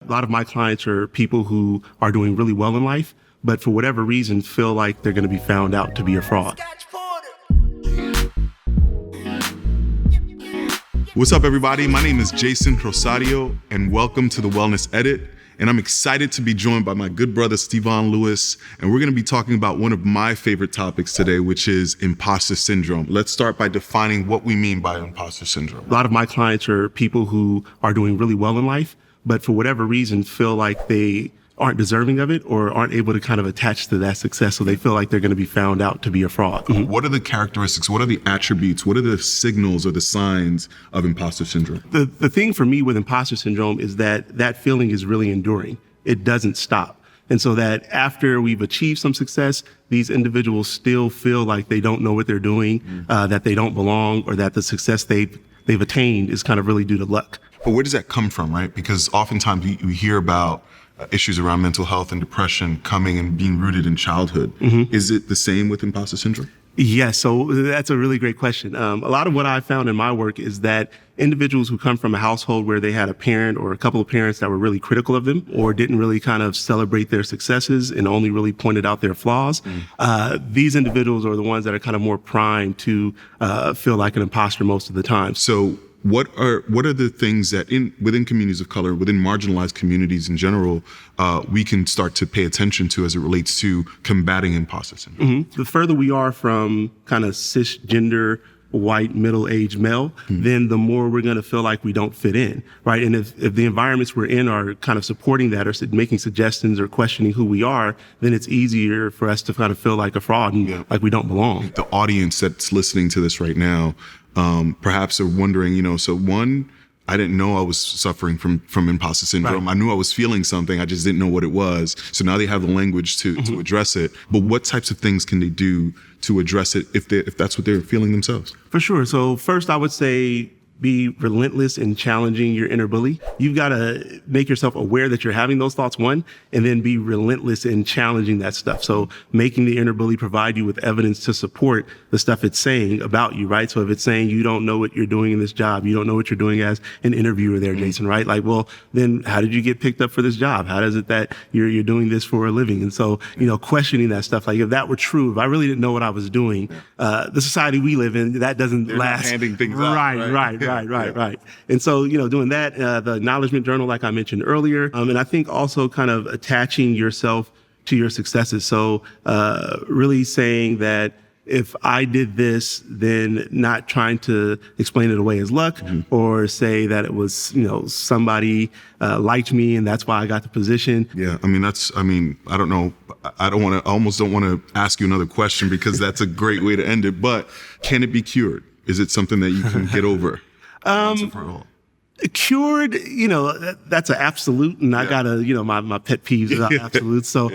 A lot of my clients are people who are doing really well in life, but for whatever reason feel like they're going to be found out to be a fraud. Scotch Porter. What's up, everybody? My name is Jason Rosario, and welcome to the Wellness Edit. And I'm excited to be joined by my good brother, Stevon Lewis. And we're going to be talking about one of my favorite topics today, which is imposter syndrome. Let's start by defining what we mean by imposter syndrome. A lot of my clients are people who are doing really well in life, but for whatever reason feel like they aren't deserving of it or aren't able to kind of attach to that success. So they feel like they're going to be found out to be a fraud. Mm-hmm. What are the characteristics? What are the attributes? What are the signals or the signs of imposter syndrome? The thing for me with imposter syndrome is that feeling is really enduring. It doesn't stop. And so that after we've achieved some success, these individuals still feel like they don't know what they're doing, that they don't belong, or that the success they've attained is kind of really due to luck. But where does that come from, right? Because oftentimes we hear about issues around mental health and depression coming and being rooted in childhood. Mm-hmm. Is it the same with imposter syndrome? Yes, so that's a really great question. A lot of what I've found in my work is that individuals who come from a household where they had a parent or a couple of parents that were really critical of them or didn't really kind of celebrate their successes and only really pointed out their flaws, these individuals are the ones that are kind of more primed to feel like an imposter most of the time. So what are the things that within communities of color, within marginalized communities in general, we can start to pay attention to as it relates to combating imposter syndrome? Mm-hmm. The further we are from kind of cisgender, white, middle-aged male, then the more we're going to feel like we don't fit in, right? And if the environments we're in are kind of supporting that or making suggestions or questioning who we are, then it's easier for us to kind of feel like a fraud and like we don't belong. The audience that's listening to this right now, perhaps are wondering, so one, I didn't know I was suffering from imposter syndrome. Right. I knew I was feeling something. I just didn't know what it was. So now they have the language to address it. But what types of things can they do to address it if that's what they're feeling themselves? For sure. So first, I would say be relentless in challenging your inner bully. You've got to make yourself aware that you're having those thoughts, one, and then be relentless in challenging that stuff. So making the inner bully provide you with evidence to support the stuff it's saying about you, right? So if it's saying you don't know what you're doing in this job, you don't know what you're doing as an interviewer there, Jason, right? Like, well, then how did you get picked up for this job? How does it that you're doing this for a living? And so, questioning that stuff, like if that were true, if I really didn't know what I was doing, the society we live in, that doesn't They're last. Not handing things out, Right. And so, doing that, the acknowledgement journal, like I mentioned earlier, and I think also kind of attaching yourself to your successes. So, really saying that if I did this, then not trying to explain it away as luck or say that it was, somebody liked me and that's why I got the position. Yeah. I don't know. I almost don't want to ask you another question because that's a great way to end it, but can it be cured? Is it something that you can get over? Cured, that's an absolute, and I gotta, my pet peeves about absolutes. So,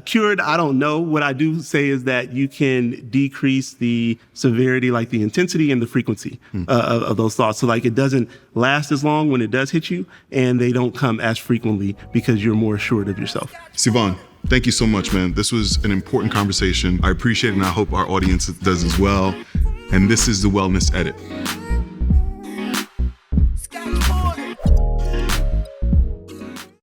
cured, I don't know. What I do say is that you can decrease the severity, like the intensity and the frequency of those thoughts. So like it doesn't last as long when it does hit you, and they don't come as frequently because you're more assured of yourself. Stevon, thank you so much, man. This was an important conversation. I appreciate it, and I hope our audience does as well. And this is the Wellness Edit.